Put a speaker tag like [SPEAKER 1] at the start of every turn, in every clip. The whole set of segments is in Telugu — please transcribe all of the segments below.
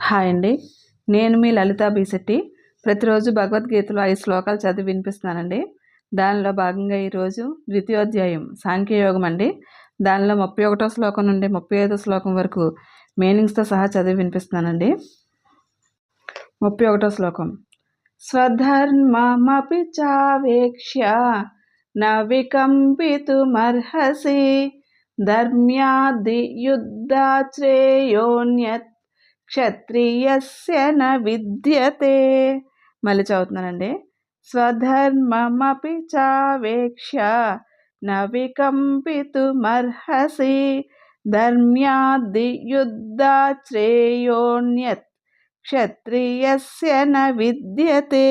[SPEAKER 1] హాయ్ అండి, నేను మీ లలితా బీశెట్టి. ప్రతిరోజు భగవద్గీతలో 5 శ్లోకాలు చదివి వినిపిస్తున్నానండి. దానిలో భాగంగా ఈరోజు ద్వితీయోధ్యాయం సాంఖ్యయోగం అండి. దానిలో 31వ శ్లోకం నుండి 35వ శ్లోకం వరకు మీనింగ్స్తో సహా చదివి వినిపిస్తున్నానండి. 31వ శ్లోకం. స్వధర్మమపి చావేక్ష్య న వికంపితుమర్హసి ధర్మ్యాది యుద్ధాశ్రేయోన్యత్ క్షత్రియస్య న విద్యతే. మళ్ళీ చదువుతున్నానండి. స్వధర్మమపి చావేక్ష్య న వికంపితుమర్హసి ధర్మ్యాది యుద్ధాశ్రేయోన్యత్ క్షత్రియస్య న విద్యతే.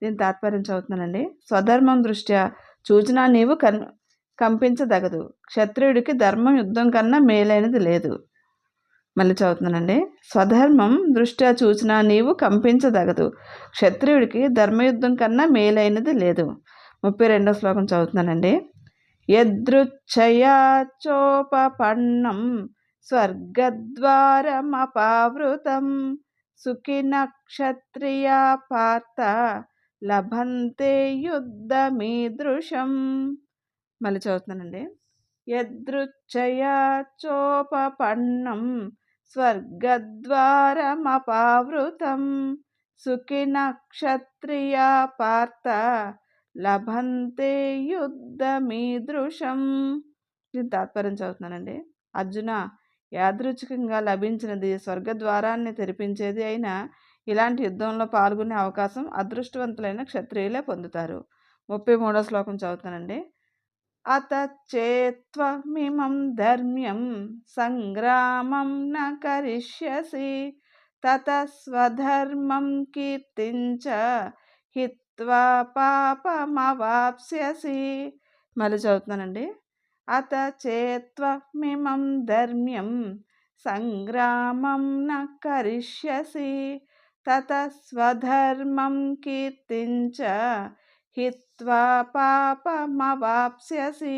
[SPEAKER 1] దీని తాత్పర్యం చదువుతున్నానండి. స్వధర్మం దృష్ట్యా చూచినా నీవు కంపించదగదు. క్షత్రియుడికి ధర్మం యుద్ధం కన్నా మేలైనది లేదు. మళ్ళీ చదువుతున్నానండి. స్వధర్మం దృష్ట్యా చూచినా నీవు కంపించదగదు. క్షత్రియుడికి ధర్మయుద్ధం కన్నా మేలైనది లేదు. 32వ శ్లోకం చదువుతున్నానండి. యదృచ్ఛయా చోపపన్నం స్వర్గద్వారమపావృతం సుఖిన క్షత్రియా పార్థ లభంతే యుద్ధమీదృశం. మళ్ళీ చదువుతున్నానండి. యదృచ్ఛయా చోపపన్నం స్వర్గద్వారమపావృతం సుఖిన క్షత్రియా పార్థ లభంతే యుద్ధమీదృశం. దీని తాత్పర్యం చదువుతున్నానండి. అర్జున, యాదృచ్ఛికంగా లభించినది స్వర్గద్వారాన్ని తెరిపించేది అయినా ఇలాంటి యుద్ధంలో పాల్గొనే అవకాశం అదృష్టవంతులైన క్షత్రియులే పొందుతారు. 33వ శ్లోకం చదువుతానండి. అతచేత్వమిమం ధర్మ్యం సంగ్రామం న కరిష్యసి తతస్వధర్మం కీర్తించ హిత్వా పాపమవాప్స్యసి. మళ్ళీ చదువుతున్నానండి. అతచేత్వమిమం ధర్మ్యం సంగ్రామం న కరిష్యసి తతస్వధర్మం కీర్తించ హిత్వా పాపమవాప్స్యసి.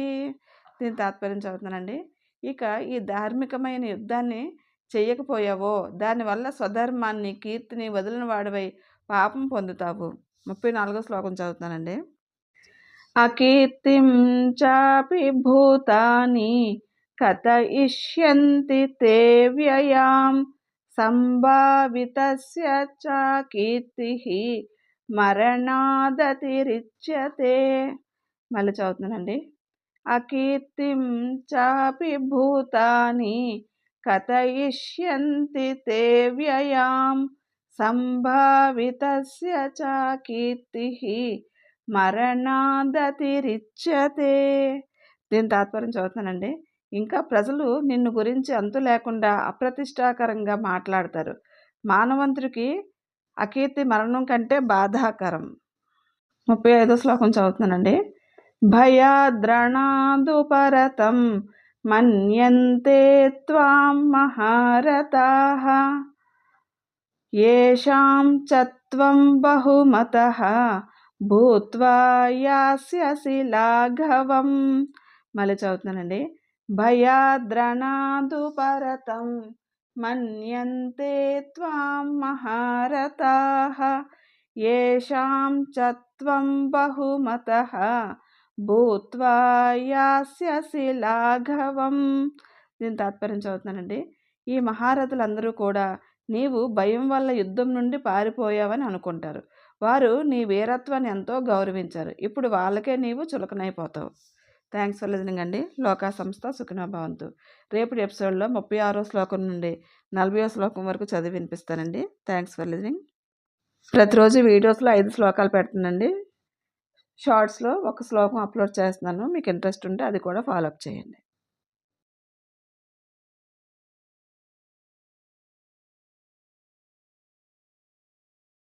[SPEAKER 1] దీని తాత్పర్యం చదువుతున్నానండి. ఇక ఈ ధార్మికమైన యుద్ధాన్ని చెయ్యకపోయావో దానివల్ల స్వధర్మాన్ని కీర్తిని వదిలిన వాడివై పాపం పొందుతావు. 34వ శ్లోకం చదువుతున్నానండి. అకీర్తిం చాపి భూతాని కథయిష్యంతి తే వ్యయాం సంభావితస్య చ కీర్తిః మరణాదతిరిచ్యతే. మళ్ళీ చదువుతున్నానండి. అకీర్తిం చాపి భూతాని కథయిష్యంతి తే వ్యయాం సంభావితస్య చ కీర్తిః మరణాదతిరిచ్యతే. దీని తాత్పర్యం చదువుతానండి. ఇంకా ప్రజలు నిన్ను గురించి అంతు లేకుండా అప్రతిష్టాకరంగా మాట్లాడతారు. మానవంతుడికి అకీర్తి మరణం కంటే బాధాకరం. 35వ శ్లోకం చదువుతున్నానండి. భయాద్రణాదుపరతం మన్యంతే త్వాం మహారథాః యేషాం చ త్వం బహుమతః భూత్వా యాస్యసి లాఘవం. మళ్ళీ చదువుతున్నానండి. భయాద్రణాదుపరతం మన్యంతే త్వాం మహారథాః యేషాం చ త్వం బహుమతః భూత్వా యాస్యసి లాఘవం. దీని తాత్పర్యం చదువుతున్నానండి. ఈ మహారథులందరూ కూడా నీవు భయం వల్ల యుద్ధం నుండి పారిపోయావని అనుకుంటారు. వారు నీ వీరత్వాన్ని ఎంతో గౌరవించారు. ఇప్పుడు వాళ్ళకే నీవు చులకనైపోతావు. థ్యాంక్స్ ఫర్ లిజనింగ్ అండి. లోకా సంస్థ సుఖినో భవంతు. రేపటి ఎపిసోడ్లో 36వ శ్లోకం నుండి 40వ శ్లోకం వరకు చదివి వినిపిస్తానండి. Thanks for listening. ప్రతిరోజు వీడియోస్లో 5 శ్లోకాలు పెడుతున్నానండి. షార్ట్స్లో 1 శ్లోకం అప్లోడ్ చేస్తున్నాను. మీకు ఇంట్రెస్ట్ ఉంటే అది కూడా ఫాలో అప్ చేయండి.